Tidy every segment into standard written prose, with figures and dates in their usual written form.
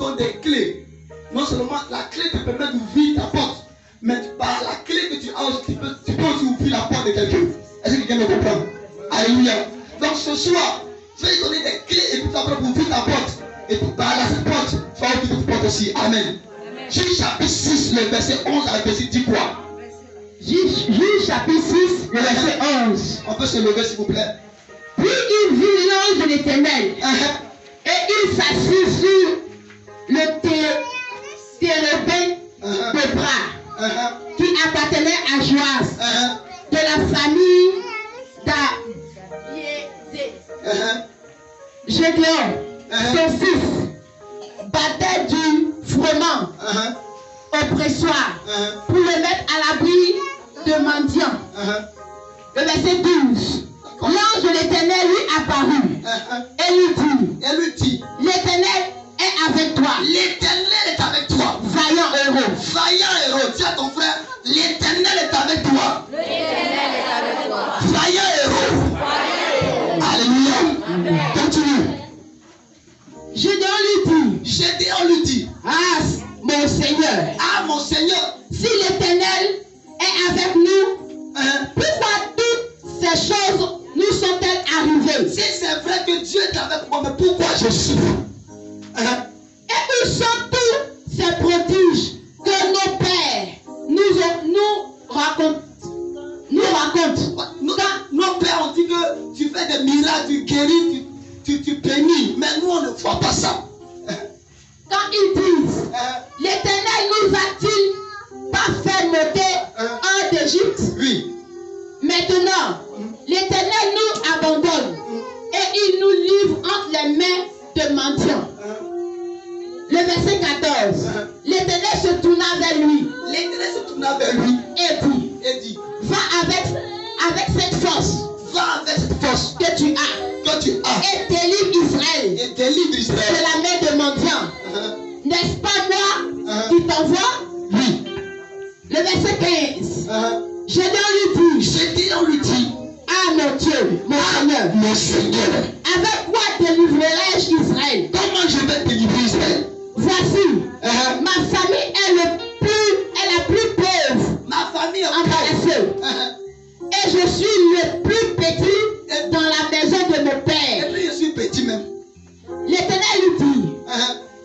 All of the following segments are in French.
donne des clés. Non seulement la clé te permet d'ouvrir ta porte, mais par la clé que tu as, tu peux aussi ouvrir la porte de quelqu'un. Est-ce que quelqu'un me comprend? Alléluia. Donc ce soir, je vais te donner des clés et puis tu vas ouvrir ta porte. Et par cette porte, tu vas ouvrir ta porte aussi. Amen. Juge chapitre 6, le verset 11 à verset 10 quoi? Juge chapitre 6, le verset 11. On peut se lever s'il vous plaît. Puis il vit l'ange de l'Éternel. Et il s'assit sur le térébin de bras qui appartenait à Joas de la famille Gédéon. Son fils battait du froment au pressoir pour le mettre à l'abri de mendiants. Le verset 12. L'ange de l'Éternel lui apparut et lui dit, l'Éternel est avec toi. L'Éternel est avec toi. Vaillant héros. Vaillant héros. Dis à ton frère, l'Éternel est avec toi. L'Éternel est avec toi. Vaillant héros. Alléluia. Continue. Gédéon lui dit, ah mon Seigneur. Ah mon Seigneur. Si l'Éternel est avec nous, pourquoi toutes ces choses nous sont-elles arrivées? Si c'est vrai que Dieu est avec moi, mais pourquoi je souffre? Et où sont tous ces prodiges que nos pères nous racontent? Nos pères ont dit que tu fais des miracles, tu guéris, tu bénis, mais nous on ne voit pas ça. Quand ils disent, l'Éternel nous a-t-il pas fait monter hors d'Égypte? Oui. Maintenant, l'Éternel nous abandonne et il nous livre entre les mains de mendiants. Le verset 14. L'Éternel se tourna vers lui. L'Éternel se tourna vers lui et dit, va avec cette force. Va avec cette force que tu as. Et délivre Israël. De la main de mendiants. N'est-ce pas moi qui t'envoie? Oui. Le verset 15. Gédéon lui dit, ah mon Dieu, mon Seigneur, avec quoi délivrerai-je Israël? Comment je vais délivrer Israël? Voici, ma famille est la plus pauvre, ma famille est embarrassée. Et je suis le plus petit dans la maison de mon père. Et puis je suis petit même. L'Éternel lui dit,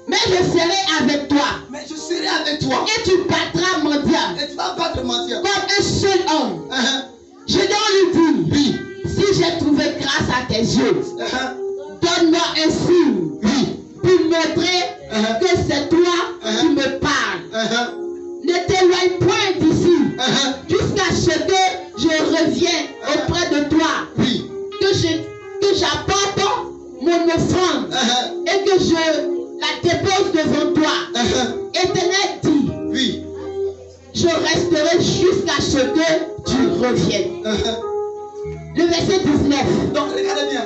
mais je serai avec toi. Mais je serai avec toi. Et tu battras mendiant. Et tu vas battre mendiant. Comme un seul homme. Gédéon lui dit, oui, si j'ai trouvé grâce à tes yeux, donne-moi un signe pour montrer que c'est toi qui me parles. Ne t'éloigne point d'ici jusqu'à ce que je revienne auprès de toi. Que j'apporte mon offrande et que je la dépose devant toi. Éternel dit, oui, je resterai jusqu'à ce que tu reviennes. Le verset 19. Donc regardez bien.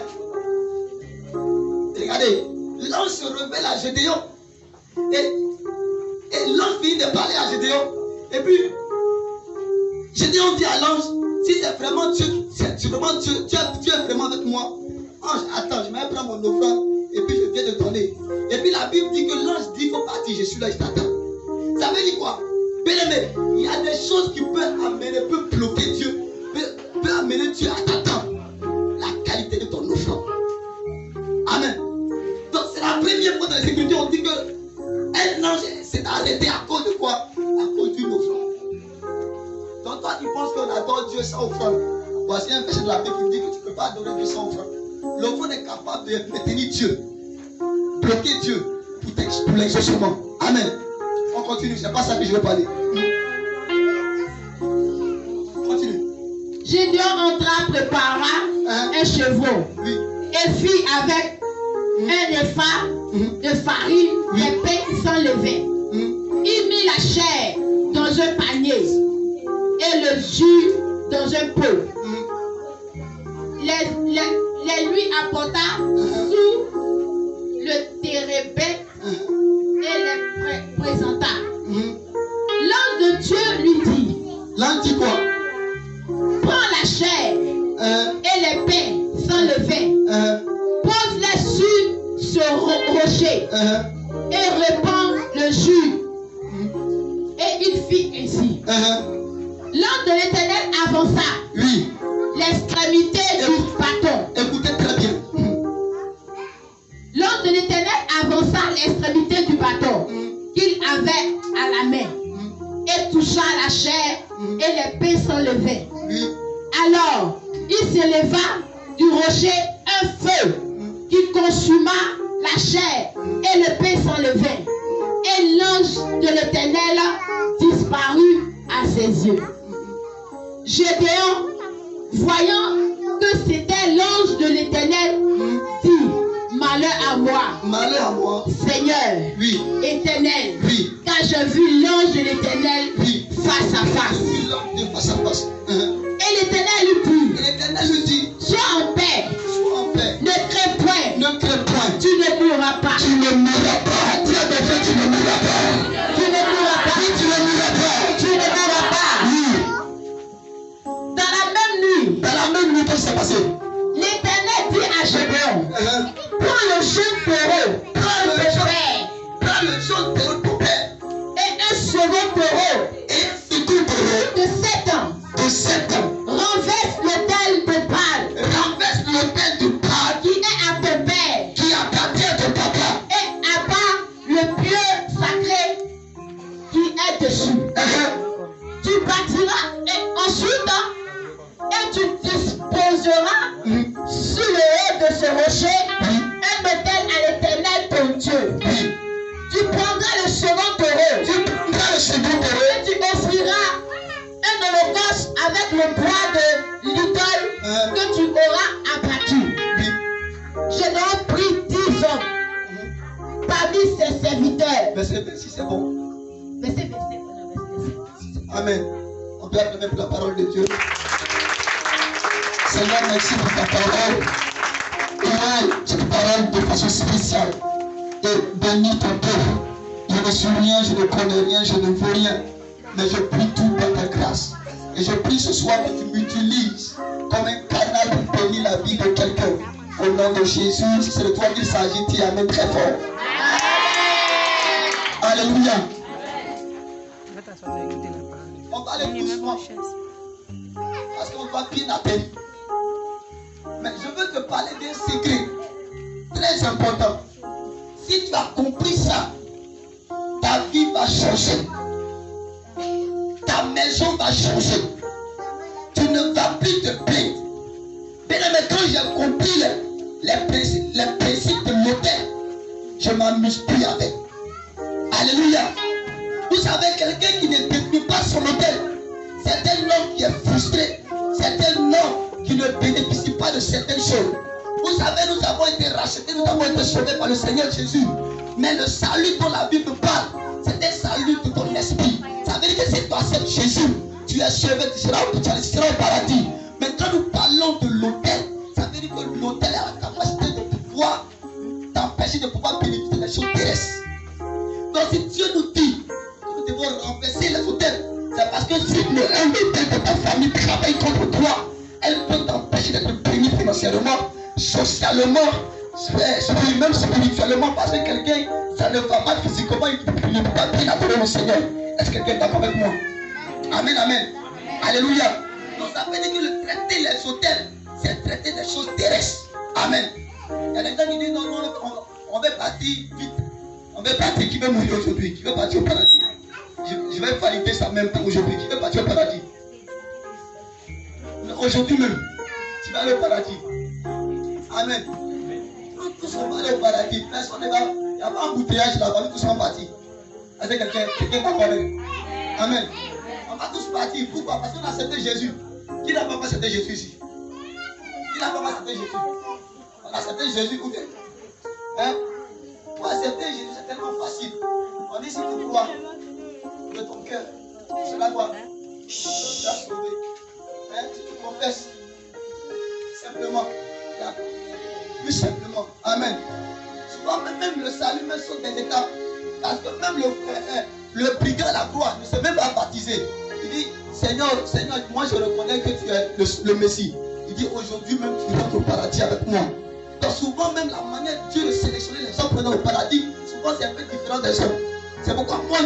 Regardez. L'ange se révèle à Gédéon. Et l'ange finit de parler à Gédéon. Et puis, Gédéon dit à l'ange, si c'est vraiment Dieu, tu es vraiment avec moi. Ange, attends, je vais prendre mon offrande. Et puis je viens de donner. Et puis la Bible dit que l'ange dit, il faut partir, je suis là, je t'attends. Ça veut dire quoi? Bien-aimé, il y a des choses qui peuvent bloquer Dieu, peuvent amener Dieu à t'attendre. La qualité de ton offrande. Amen. Donc c'est la première fois dans les Écritures, on dit que un ange s'est arrêté à cause de quoi? À cause d'une offrande. Donc toi qui penses qu'on adore Dieu sans offrande, voici un verset de la Bible qui dit que tu ne peux pas adorer Dieu sans offrande. L'offrande est capable de maintenir Dieu, bloquer Dieu pour l'exaucement. Amen. On continue, c'est pas ça que je veux parler. Continue. Gédéon entra, prépara un chevreau et fit avec un épha de farine des pains sans levain. Il mit la chair dans un panier et le jus dans un pot. Les lui apporta sous le térébin et les présenta. L'ange de Dieu lui dit, l'ange dit quoi? prends la chair et les pains sans levain, pose-les sur ce rocher et répands L'ange de l'Éternel avança. Oui. L'extrémité du bâton. Écoutez très bien. L'ange de l'Éternel avança l'extrémité du bâton qu'il avait à la main et toucha la chair et l'épée s'enlevait. Oui. Alors, il s'éleva du rocher un feu qui consuma la chair et l'épée s'enlevait. Et l'ange de l'Éternel disparut à ses yeux. Gédéon, voyant que c'était l'ange de l'Éternel, dit: malheur à moi. Malheur à moi. Seigneur, Oui. Éternel, Oui. car j'ai vu l'ange de l'Éternel Oui. face à face. Oui, l'homme de face à face. Et l'Éternel lui dit: Et l'Éternel lui dit, sois en paix, sois en paix. ne crains point, Ne crains point. tu ne mourras pas. Tu ne mourras pas. Très bien fait, tu ne mourras pas. Tu ne mourras pas. Oui, tu ne mourras pas. Tu ne mourras pas. Oui. Dans la même nuit, Dans la même nuit, qu'est-ce qui s'est passé? l'Éternel dit à Gédéon: prends le jeune taureau, Prends le de jaune. père, Prends le jaune taureau de ton père. et un second taureau Et un second taureau de 7 ans. de 7 ans. Renverse l'autel de Baal Renverse l'autel de Baal qui est à ton père qui appartient à ton papa. et abat le pieu sacré qui est dessus. Tu bâtiras et ensuite et tu disposeras sur le haut de ce rocher un autel à l'Éternel ton Dieu. Oui. Tu prendras le second taureau Tu prendras le second taureau. et tu offriras un holocauste avec le bois de l'idole que tu auras abattu. Oui. Gédéon prit 10 hommes parmi ses serviteurs. Verset 26, c'est bon. Verset. Amen. On peut acclamer pour la parole de Dieu. Seigneur, merci pour ta parole. Et cette parole de façon spéciale. Et bénis ton peuple. Je ne suis rien, je ne connais rien, je ne veux rien. Mais je prie tout par ta grâce. Et je prie ce soir que tu m'utilises comme un canal pour bénir la vie de quelqu'un. Au nom de Jésus, si c'est de toi qu'il s'agit, dis Amen très fort. Alléluia. On va aller doucement. Parce qu'on doit bien atterrir. Mais je veux te parler d'un secret très important. Si tu as compris ça, ta vie va changer. Ta maison va changer. Tu ne vas plus te plaindre. Mais quand j'ai compris les principes de l'autel, je m'amuse plus avec. Alléluia. Vous savez, quelqu'un qui ne détruit pas son autel, c'est un homme qui est frustré. C'est un homme qui ne bénéficie pas de certaines choses. Vous savez, nous avons été rachetés, nous avons été sauvés par le Seigneur Jésus. Mais le salut dont la Bible parle, c'est un salut de ton esprit. Ça veut dire que si tu acceptes Jésus, tu es sauvé, tu seras au paradis. Maintenant, nous parlons de l'autel. Ça veut dire que l'autel a la capacité de pouvoir t'empêcher de pouvoir bénéficier des choses terrestres. Donc, si Dieu nous dit que nous devons renverser les autels, c'est parce que si un autel de ta famille travaille contre toi, elle peut t'empêcher d'être béni financièrement, socialement, même spirituellement, parce que quelqu'un, ça ne va pas physiquement, il ne peut pas bien adorer le Seigneur. Est-ce que quelqu'un est d'accord avec moi? Amen, amen. Alléluia. Donc ça veut dire que le traiter les autels, c'est traiter des choses terrestres. Amen. Il y a des gens qui disent non, non, on veut partir vite. On veut partir, qui veut mourir aujourd'hui? Qui veut partir au paradis? Je vais valider ça même temps aujourd'hui. Qui veut partir au paradis? Aujourd'hui même, tu vas aller au paradis. Amen. Nous tous on va aller au paradis. Personne ne va. Il n'y a pas embouteillage là-bas. Nous tous sommes partis. Est-ce que quelqu'un va connaître? Amen. On va tous partir. Pourquoi? Parce qu'on a accepté Jésus. Qui n'a pas accepté Jésus ici? Qui n'a pas accepté Jésus? On a accepté Jésus ou bien? Hein? Pour accepter Jésus, c'est tellement facile. On dit si tu crois de ton cœur, cela doit te sauver. Hein? Si tu confesses simplement, plus simplement. Amen. Souvent, même le salut, même sont des étapes. Parce que même le brigand à la croix ne s'est même pas baptisé. Il dit, Seigneur, moi je reconnais que tu es le Messie. Il dit, aujourd'hui même tu rentres au paradis avec moi. Donc souvent même la manière de Dieu de sélectionner les hommes prenant au paradis, souvent c'est un peu différent des hommes. C'est pourquoi moi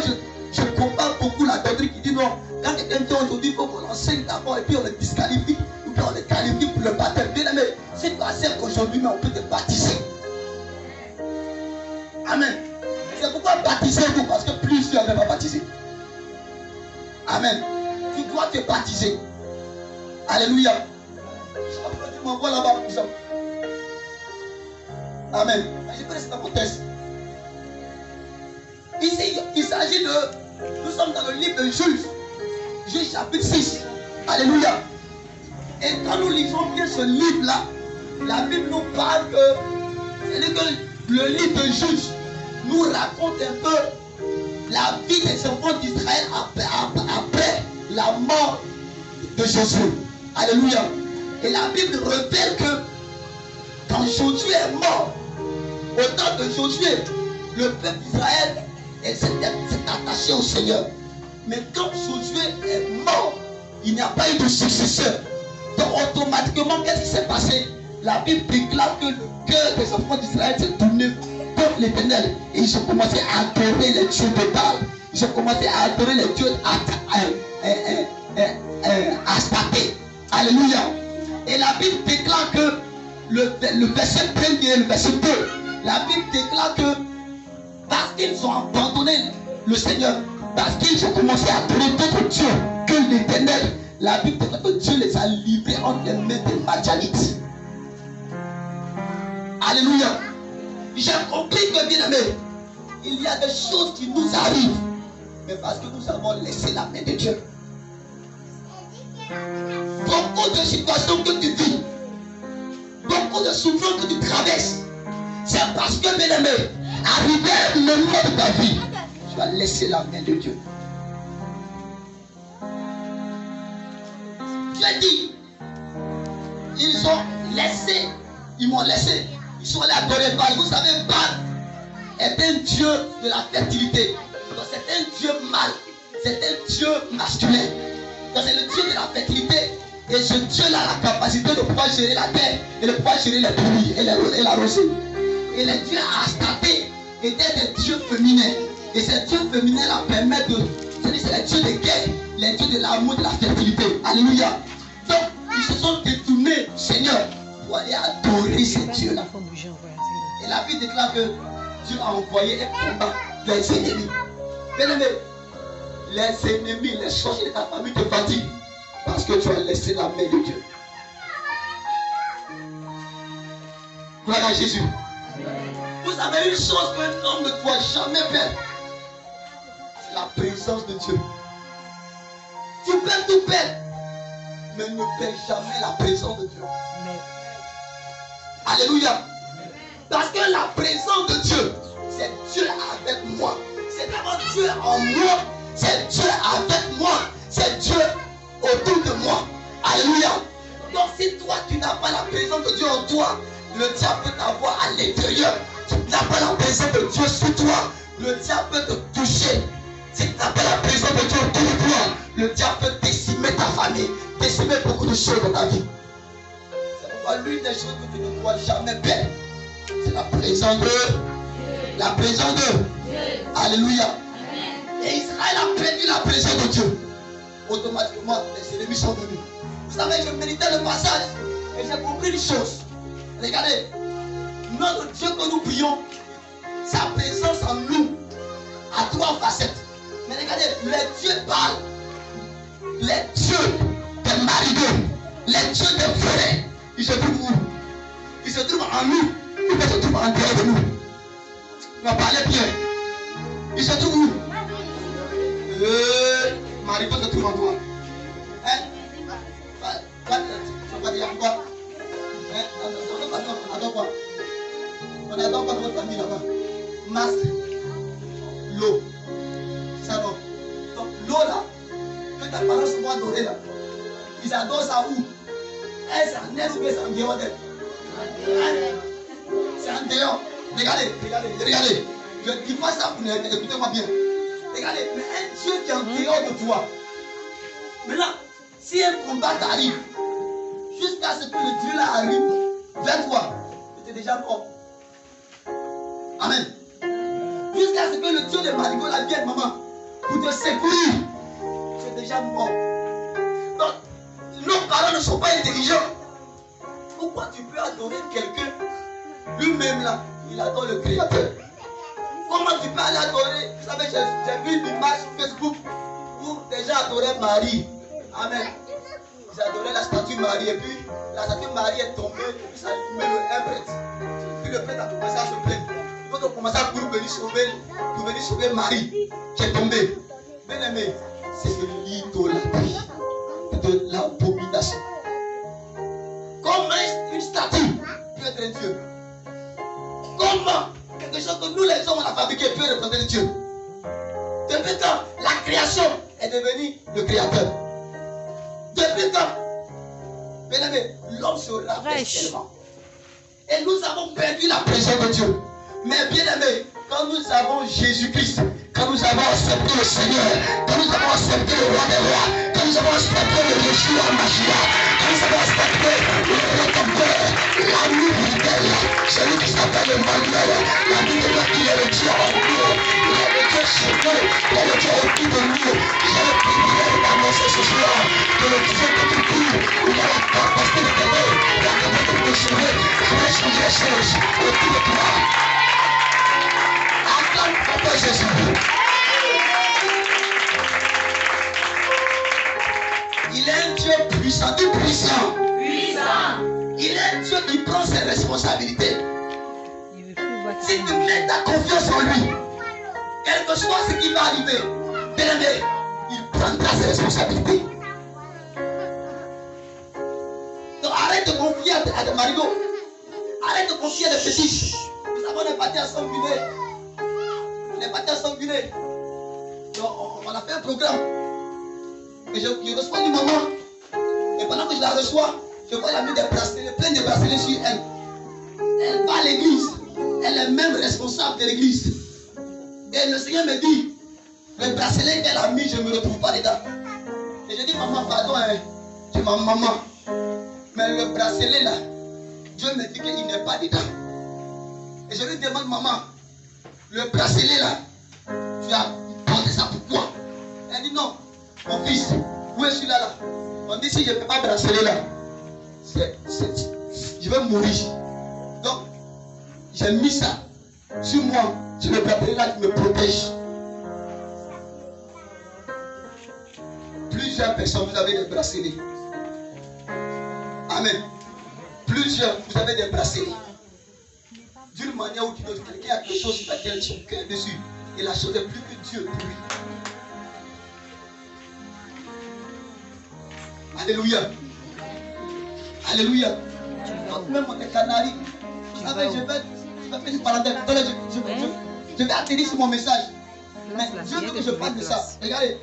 je compare beaucoup la doctrine qui dit non, Quand quelqu'un dit aujourd'hui, il faut qu'on enseigne d'abord et puis on le disqualifie, ou bien on le qualifie pour le baptême. Bien aimé, si tu acceptes aujourd'hui, mais on peut te baptiser. Amen. C'est pourquoi baptisez-vous, parce que plusieurs ne vont pas baptiser. Amen. Tu dois te baptiser. Alléluia. Tu m'envoies là-bas, pour ça. Amen. Je connais cette hypothèse. Ici, il s'agit de... Nous sommes dans le livre de Juges. Juges chapitre 6. Alléluia. Et quand nous lisons bien ce livre-là, la Bible nous parle que le livre de Juges nous raconte un peu la vie des enfants d'Israël après la mort de Josué. Alléluia. Et la Bible révèle que quand Josué est mort, au temps de Josué, le peuple d'Israël s'est attaché au Seigneur. Mais quand Josué est mort, il n'y a pas eu de successeur. Donc automatiquement, qu'est-ce qui s'est passé? La Bible déclare que le cœur des enfants d'Israël s'est tourné contre l'Éternel. Et ils ont commencé à adorer les dieux de Baal. Ils ont commencé à adorer les dieux Astarté. Alléluia. Et la Bible déclare que le verset 1er et le verset 2, la Bible déclare que parce qu'ils ont abandonné le Seigneur, parce qu'ils ont commencé à adorer d'autres dieux que l'Éternel, la Bible déclare que Dieu les a livrés entre les mains des Madianites. Alléluia. J'ai compris que, bien aimé, il y a des choses qui nous arrivent, mais parce que nous avons laissé la main de Dieu. Beaucoup de situations que tu vis, beaucoup de souffrances que tu traverses, c'est parce que, bien aimé, arrivé à un moment de ta vie, tu as laissé la main de Dieu. Dieu dit, ils ont laissé, ils m'ont laissé, ils sont allés adorer Baal. Vous savez, Baal est un dieu de la fertilité. Donc c'est un dieu mâle, c'est un dieu masculin. Donc c'est le dieu de la fertilité. Et ce dieu-là a la capacité de pouvoir gérer la terre et de pouvoir gérer les pluies et la rosée. Et les dieux Astarté étaient des dieux féminins. Et ces dieux féminins-là permettent de... C'est les dieux de guerre, les dieux de l'amour, de la fertilité. Alléluia. Donc, ils se sont détournés du Seigneur pour aller adorer ces dieux-là. Et la Bible déclare que Dieu a envoyé un combat les ennemis. Bien aimé, les ennemis, les sorciers de ta famille te fatiguent parce que tu as laissé la main de Dieu. Gloire à Jésus. Vous savez une chose qu'un homme ne doit jamais perdre, c'est la présence de Dieu. Tu peux tout perdre, mais ne perds jamais la présence de Dieu. Alléluia. Parce que la présence de Dieu, c'est Dieu avec moi. C'est d'abord Dieu en moi. C'est Dieu avec moi. C'est Dieu autour de moi. Alléluia. Donc si toi tu n'as pas la présence de Dieu en toi, le diable peut t'avoir à l'intérieur. Si tu n'as pas la présence de Dieu sur toi, le diable peut te toucher. Si tu n'as pas la présence de Dieu autour de toi, le diable peut décimer ta famille, décimer beaucoup de choses dans ta vie. C'est pourquoi l'une des choses que tu ne dois jamais perdre, c'est la présence de Dieu. La présence de Dieu. Alléluia. Et Israël a perdu la présence de Dieu. Automatiquement, les ennemis sont venus. Vous savez, je méditais le passage et j'ai compris une chose. Regardez, notre Dieu que nous prions, sa présence en nous a trois facettes. Mais regardez, les dieux parlent, les dieux des marigots, les dieux des forêts, ils se trouvent où? Ils se trouvent en nous, ou ils se trouvent en dehors de nous. On va parler bien. Ils se trouvent où? Marigot se trouve en toi. Hein? On va dire quoi? On adore quoi? On adore quoi dans votre famille là-bas? Masque, l'eau, savon. Donc l'eau là, que ta parents se voient adorer là, ils adorent ça où? Est-ce en est ou bien c'est en dehors d'elle? C'est en dehors. Regardez. Je dis pas ça pour écoutez-moi bien. Regardez, mais un Dieu qui est en dehors de toi. Maintenant, si un combat t'arrive, jusqu'à ce que le Dieu là arrive vers toi, tu es déjà mort. Amen. Jusqu'à ce que le Dieu de Marigot la vienne, maman, pour te secourir, tu es déjà mort. Donc, nos parents ne sont pas intelligents. Pourquoi tu peux adorer quelqu'un? Lui-même là, il adore le Créateur. Comment tu peux aller adorer? Vous savez, j'ai vu une image sur Facebook où des gens adoraient Marie. Amen. Ils adoraient la statue Marie et puis la statue Marie est tombée et puis ça allumait le prêtre. Puis le prêtre a commencé à se plaindre. Il faut commencer à courir pour venir sauver Marie qui est tombée. Bien aimé, c'est de l'idolâtrie, de l'abomination. Comment une statue peut être un Dieu? Comment quelque chose que nous les hommes on a fabriqué peut représenter Dieu? Depuis quand la création est devenue le Créateur? Depuis quand? Bien aimé, l'homme se rabaisse tellement. Et nous avons perdu la présence de Dieu. Mais bien aimé, quand nous avons Jésus-Christ, quand nous avons accepté le Seigneur, quand nous avons accepté le roi des rois, quand nous avons accepté le Yeshua Mashiach, quand nous avons accepté le Rédempteur, l'ami fidèle, celui qui s'appelle Emmanuel, l'ami de Dieu qui est le Dieu en nous, il est le Dieu chez nous, il est le Dieu au-dessus de nous. J'ai le privilège d'annoncer ce soir que le Dieu que tu dis, il a la capacité de t'aider, la capacité de te sauver, je vais changer les choses autour de toi. Papa Jésus. Il est un Dieu puissant, tout puissant. Il est un Dieu qui prend ses responsabilités. Si tu mets ta confiance en lui, quel que soit ce qui va arriver, bien aimé, il prendra ses responsabilités. Donc arrête de confier à des marigots. Arrête de confier à des petits. Nous avons des parties à s'engueuler. Les parties à s'engueuler. On a fait un programme. Et je reçois une maman. Et pendant que je la reçois, je vois la mis des bracelets, plein de bracelets sur elle. Elle va à l'église. Elle est même responsable de l'église. Et le Seigneur me dit, le bracelet qu'elle a mis, je ne me retrouve pas dedans. Et je dis, maman, pardon, hein. Tu m'as maman. Mais le bracelet là, Dieu me dit qu'il n'est pas dedans. Et je lui demande, maman, le bracelet là, tu as porté ça pourquoi? Elle dit non, mon fils, où est celui-là là? On dit si je ne fais pas bracelet là, je vais mourir. Donc, j'ai mis ça sur moi, sur le bracelet là qui me protège. Plusieurs personnes, vous avez des bracelets. Amen. Plusieurs, vous avez des bracelets. D'une manière ou d'une autre, quelqu'un a quelque chose sur laquelle son cœur dessus. Et la chose est plus que Dieu pour lui. Alléluia. Alléluia. Donc même on est canaries. Vous savez, je vais faire une parenthèse. Je vais atterrir sur mon message. Mais Dieu veut que je parle de ça. Regardez.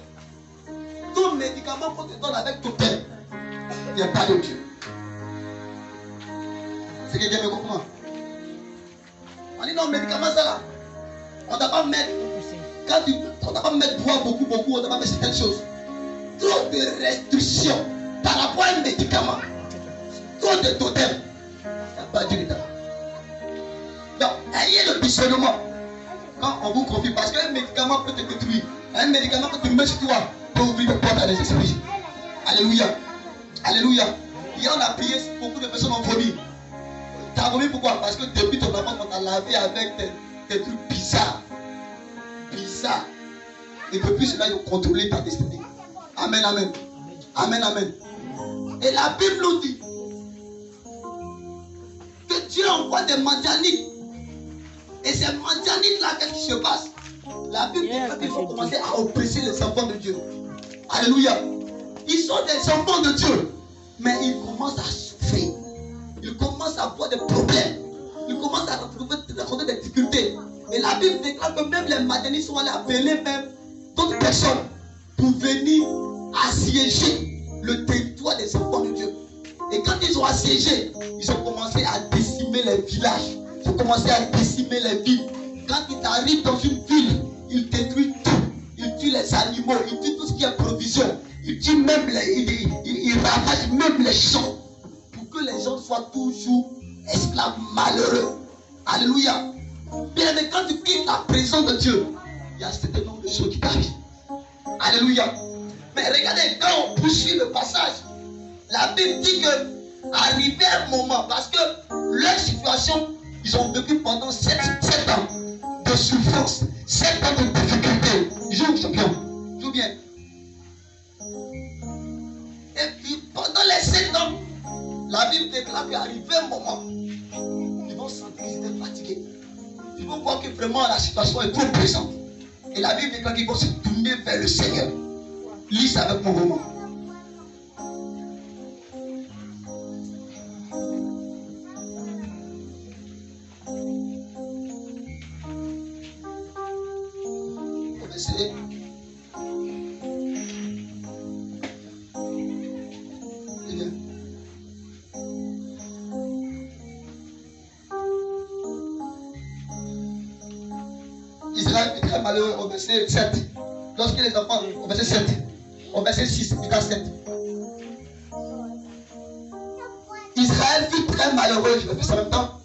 Tout médicament qu'on te donne avec ton père, il n'y a pas de Dieu. C'est que quelqu'un me comprend. On dit non, médicament ça là. On ne doit pas mettre. On ne doit pas mettre boire beaucoup, on ne doit pas mettre certaines choses. Trop de restrictions par rapport à un médicament. Trop de totems. Il n'y a pas de Dieu dedans. Donc, ayez le discernement. Quand on vous confie, parce qu'un médicament peut te détruire. Un médicament que tu mets sur toi peut ouvrir des portes à des esprits. Alléluia. Alléluia. Hier on a prié, beaucoup de personnes ont vomi. Tu as vomi pourquoi? Parce que depuis ton enfance, on t'a lavé avec des trucs bizarres. Bizarres. Et depuis cela, ils ont contrôlé ta destinée. Amen, amen. Amen, amen. Et la Bible nous dit que Dieu envoie des mendianites. Et ces mendianites-là, qu'est-ce qui se passe? La Bible dit qu'il faut commencer à oppresser les enfants de Dieu. Alléluia. Ils sont des enfants de Dieu. Mais ils commencent à souffrir. Ils commencent à avoir des problèmes. Ils commencent à rencontrer des difficultés. Et la Bible déclare que même les mendianites sont allés appeler même d'autres personnes pour venir assiéger le territoire des enfants de Dieu. Et quand ils ont assiégé, ils ont commencé à décimer les villages. Ils ont commencé à décimer les villes. Quand ils arrivent dans une ville, ils détruisent tout. Ils tuent les animaux, ils tuent tout ce qui est provision. Ils tuent même ils ravagent même les champs. Pour que les gens soient toujours esclaves malheureux. Alléluia. Bien, mais quand tu quittes la présence de Dieu, il y a un certain nombre de choses qui t'arrivent. Alléluia. Mais regardez, quand on poursuit le passage, la Bible dit que arrivé un moment, parce que leur situation, ils ont vécu pendant 7 ans de souffrance, 7 ans de difficulté. Joue, champion. Joue bien. Et puis, pendant les 7 ans, la Bible déclare qu'arrivé un moment, ils vont sentir qu'ils étaient fatigués. Ils vont voir que vraiment la situation est trop présente. Et la Bible déclare qu'ils vont se tourner vers le Seigneur. Lis ça avec mon moment. On va essayer. Israël est très malheureux au verset 7. Lorsque les enfants, au verset 7, au verset 6, il y a 7. Israël fut très malheureux, je vais faire ça en même temps,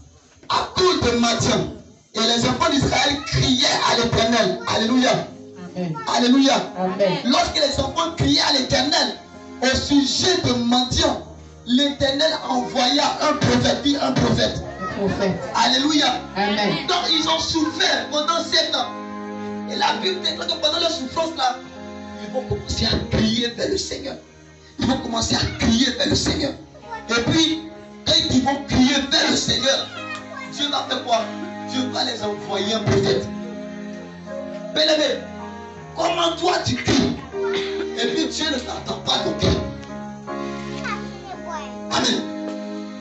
à cause de Madian. Et les enfants d'Israël criaient à l'Éternel. Alléluia. Amen. Alléluia. Amen. Lorsque les enfants criaient à l'Éternel au sujet de Madian, l'Éternel envoya un prophète, dit un prophète. Prophète. Alléluia. Amen. Donc ils ont souffert pendant 7 ans. Et la Bible déclare que pendant leur souffrance là, ils vont commencer à crier vers le Seigneur. Ils vont commencer à crier vers le Seigneur. Et puis, quand ils vont crier vers le Seigneur, Dieu va faire quoi? Dieu va les envoyer un prophète. Bien-aimé, comment toi tu cries? Et puis Dieu ne t'entend pas ton cœur. Amen.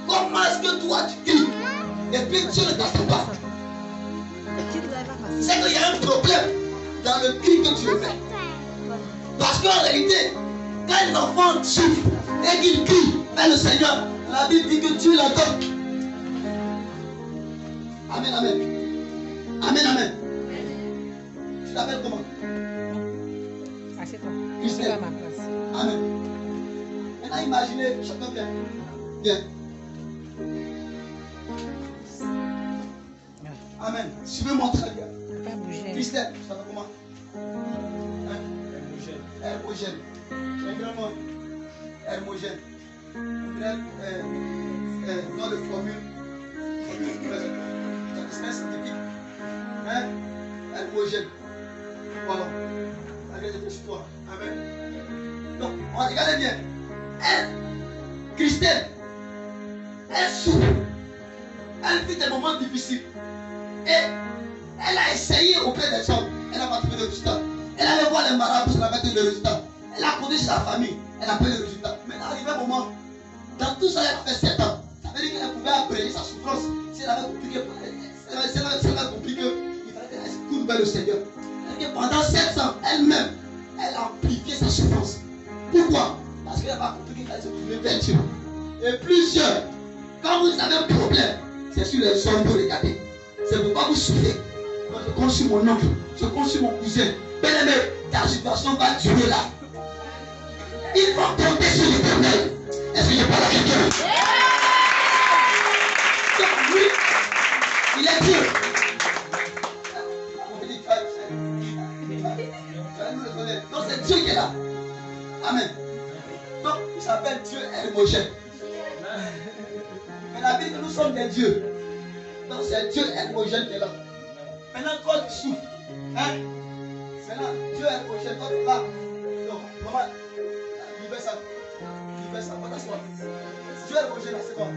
Comment est-ce que toi tu cries? Et puis Dieu ne t'entend pas. C'est qu'il y a un problème dans le cri que tu fais. Parce qu'en réalité, quand un enfant souffre et qu'il crie vers le Seigneur, la Bible dit que Dieu l'entend. Amen, amen. Amen, amen. Tu t'appelles comment? Assieds-toi. Christelle. À ma place. Amen. Maintenant imaginez, chacun vient. Viens. Amen. Suivez-moi très bien. Pas bouger. Christelle, tu t'appelles comment? Hermogène. C'est un grand nom. Hermogène. Nom de formule. C'est scientifique. Hein? Hermogène. Voilà. Allez, dépêche-toi. Amen. Donc, regardez bien. Elle, Christelle, elle souffre. Elle vit des moments difficiles. Et elle a essayé auprès des hommes. Elle n'a pas trouvé de résultat. Elle allait voir les marabouts, ça n'a pas trouvé de résultat. Elle a compté chez sa famille. Elle n'a pas eu de résultat. Mais arrivé un moment, dans tout ça, elle a fait 7 ans. Ça veut dire qu'elle pouvait abréger sa souffrance. Si elle avait compris que, il fallait qu'elle se tourne vers le Seigneur. Et pendant 7 ans, elle-même, elle a amplifié sa souffrance. Pourquoi? Parce qu'elle n'a pas compris qu'il fallait se tourner vers Dieu. Et plusieurs, quand vous avez un problème, c'est sur les hommes de regarder. C'est pourquoi vous souffrez. Quand je compte sur mon oncle, je compte sur mon cousin. Bien-aimé, ta situation va durer là. Il va compter sur l'Éternel. Est-ce que je parle à quelqu'un? Donc lui, il est Dieu. Donc c'est Dieu qui est là. Amen. Donc il s'appelle Dieu Hermogène. Mais la Bible dit que nous sommes des dieux. Donc c'est Dieu Hermogène qui est là. Maintenant quand tu souffres, hein? Maintenant Dieu Hermogène, quand tu es là. Donc maman, libère ça. Libère ça, on t'assoit. Dieu Hermogène là, c'est quoi?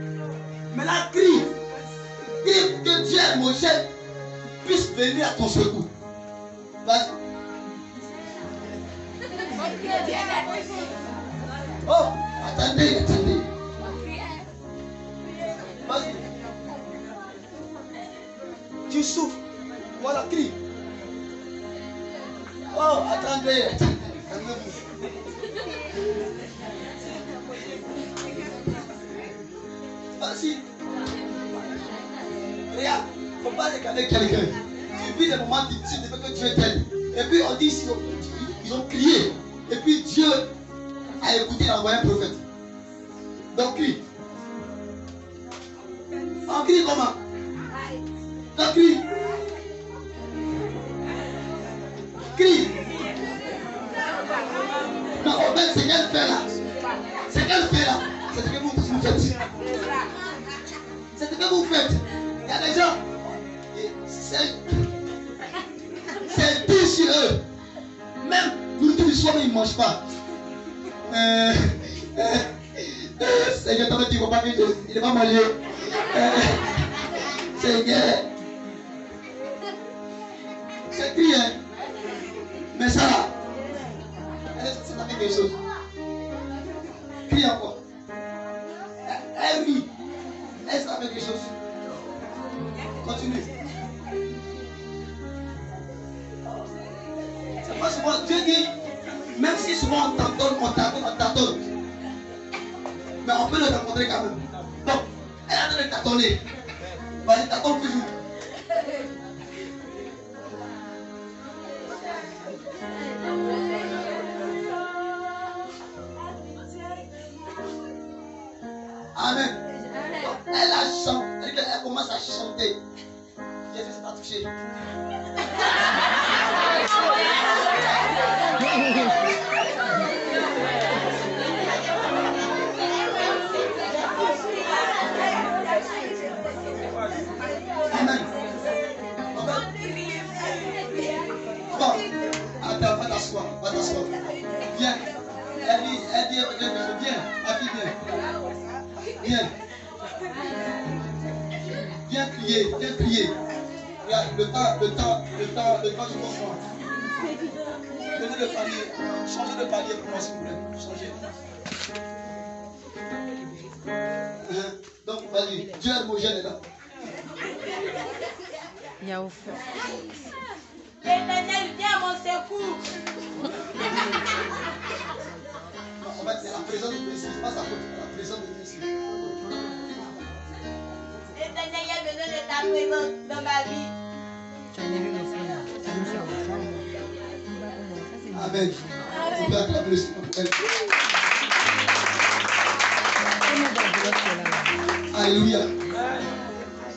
Maintenant crie. Crie que Dieu Hermogène puisse venir à ton secours. Vas-y. Oh, attendez. Vas-y. Tu souffres. Voilà, crie. Oh, attendez. Vas-y. Regarde, il ne faut pas regarder quelqu'un. Tu vis des moments difficiles, tu veux que Dieu t'aide. Et puis on dit ici, ils ont crié. Et puis Dieu a écouté, il a envoyé un prophète. Donc crie. On crie comment? Donc crie. Crie. Non, en fait, c'est qu'elle fait là. C'est qu'elle fait là. C'est ce que vous faites. C'est ce que vous faites. Il y a des gens. C'est tout sur eux. Même nourriture du soir, ils ne mangent pas. Seigneur, t'as dit qu'il ne faut pas qu'il ne va pas manger. Seigneur. C'est qui, hein? Mais ça là, ça fait quelque chose. Crie encore. Elle rit. Est-ce que ça fait quelque chose? Continue. C'est pas souvent, Dieu dit, même si souvent on t'attend. Mais on peut le rencontrer quand même. Donc, elle a train de tâtonner. Vas-y, t'attends toujours. Amen. Donc, elle a chanté, elle commence à chanter. Jésus s'est pas touché. Amen. Bon, attends, va t'asseoir, va t'asseoir. Viens. Elle dit, viens, ma fille, viens. Viens. Viens prier, viens prier. Regarde, le temps, je comprends. Donnez le panier, changez le panier pour moi s'il vous plaît. Changez. Donc, vas-y, Dieu Hermogène est là. Il y a au feu. L'éternel vient à mon secours. En fait, c'est la présence de Dieu ici, c'est pas sa faute, c'est la présence de Dieu ici. L'éternel a besoin de ta présence dans ma vie. Amen. On peut acclamer le Seigneur pour elle. Alléluia.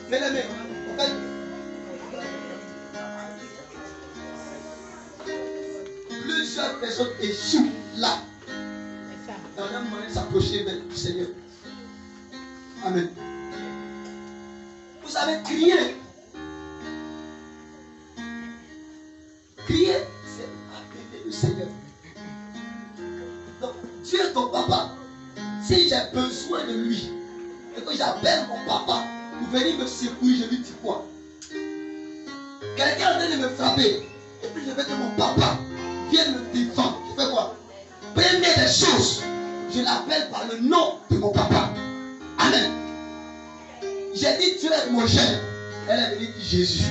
Bien-aimés, en fait, plusieurs personnes échouent là. Dans la manière de s'approcher vers le Seigneur. Amen. Vous savez, crier. Crier, c'est appeler le Seigneur. Donc, Dieu est ton papa. Si j'ai besoin de lui, et que j'appelle mon papa pour venir me secourir, je lui dis quoi? Quelqu'un est en train de me frapper, et puis je veux que mon papa vienne me défendre. Je fais quoi? Première des choses, je l'appelle par le nom de mon papa. Amen. J'ai dit Dieu est mon cher. Elle a dit Jésus.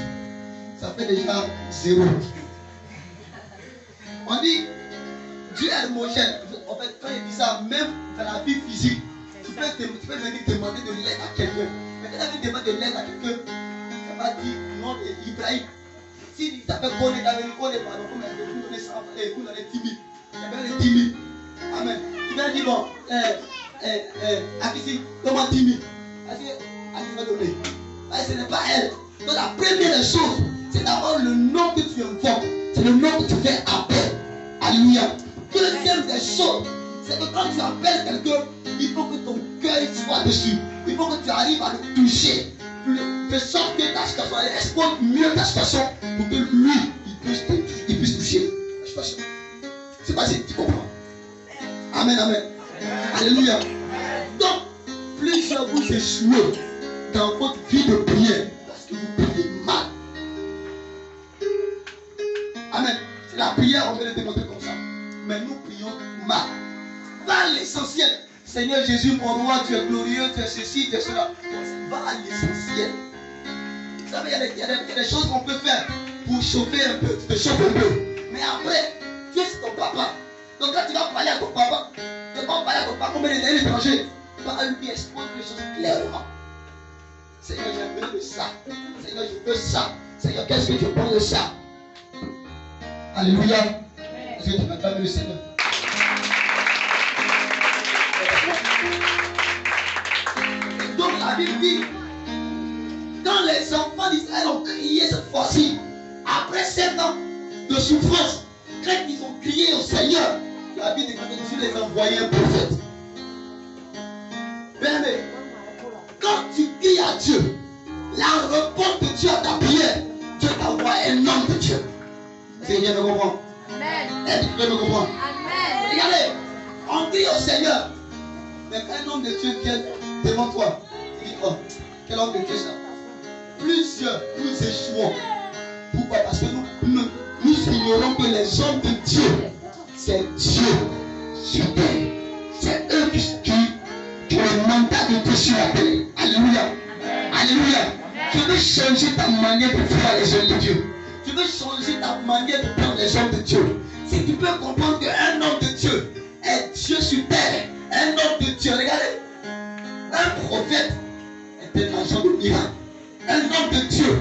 Ça fait déjà 0. On dit Dieu est homogène. En fait, quand il dit ça, même dans la vie physique, tu peux venir demander de l'aide à quelqu'un. Mais quand tu demandes de l'aide à quelqu'un, ça va dire nom d'Ibrahim. Si tu t'appelles Koné, tu vas venir Koné, pardon, comme il vous donnez 100 francs, vous donnez 10 000. Tu vas donner 10 000. Amen. Tu vas dire bon, Akisi, donne-moi 10 000. Akisi va donner. Ce n'est pas elle. Donc la première des choses, c'est d'avoir le nom que tu invoques. C'est le nom que tu fais appel. Alléluia. Deuxième des choses, c'est que quand tu appelles quelqu'un, il faut que ton cœur soit dessus. Il faut que tu arrives à le toucher. De sorte que ta situation, elle expose mieux ta situation pour que lui, il puisse toucher la situation. C'est pas si tu comprends. Amen, amen. Alléluia. Donc, plusieurs vous échouez dans votre vie de prière parce que vous priez mal. Amen. C'est la prière, on veut le démontrer comme ça. Mais nous prions mal. Va à l'essentiel. Seigneur Jésus, mon roi, tu es glorieux, tu es ceci, tu es cela. Va à l'essentiel. Vous savez, il y a des choses qu'on peut faire pour chauffer un peu. Tu te chauffes un peu. Mais après, Dieu c'est ton papa. Donc quand tu vas parler à ton papa, tu vas parler à ton papa comme il est étranger. Tu vas lui exposer les choses clairement. Seigneur, j'ai besoin de ça. Seigneur, je veux ça. Seigneur, qu'est-ce que tu penses de ça? Alléluia. Est-ce que tu m'acclames le Seigneur? Donc la Bible dit, quand les enfants d'Israël ont crié cette fois-ci, après 7 ans de souffrance, quand ils ont crié au Seigneur, La Bible dit que Dieu les envoyait un prophète. Bien aimé, quand tu cries à Dieu, la réponse de Dieu à ta prière, Dieu t'envoie un homme de Dieu. Seigneur me comprend. Amen. Est-ce que tu peux me comprendre? Amen. Regardez, on crie au Seigneur. Mais quand un homme de Dieu vient devant toi, tu dis, oh, quel homme de Dieu ça? Plusieurs, nous échouons. Pourquoi? Parce que nous ignorons que les hommes de Dieu, c'est Dieu sur terre. C'est eux qui ont le mandat de Dieu sur la terre. Alléluia. Alléluia. Tu veux changer ta manière de voir les hommes de Dieu. Tu veux changer ta manière de prendre les hommes de Dieu. Si tu peux comprendre qu'un homme de Dieu est Dieu sur terre, un homme de Dieu, regardez, un prophète est un agent de miracle. Un homme de Dieu,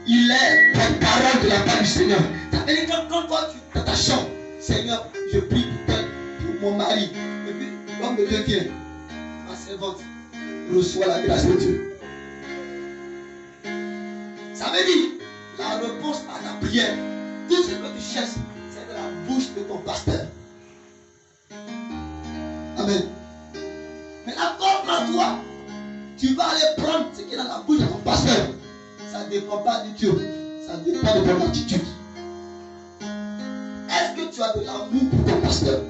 il est porte-parole de la part du Seigneur. Ça veut dire que quand toi tu es dans ta chambre, Seigneur, je prie pour mon mari. Et puis l'homme de Dieu vient, ma servante, reçoit la grâce de Dieu. Ça veut dire, la réponse à ta prière, tout ce que tu cherches, c'est de la bouche de ton pasteur. Amen. Mais la forme en toi, tu vas aller prendre ce qui est dans la bouche de ton pasteur. Ça ne dépend pas de Dieu, ça dépend de ton attitude. Est-ce que tu as de l'amour pour ton pasteur?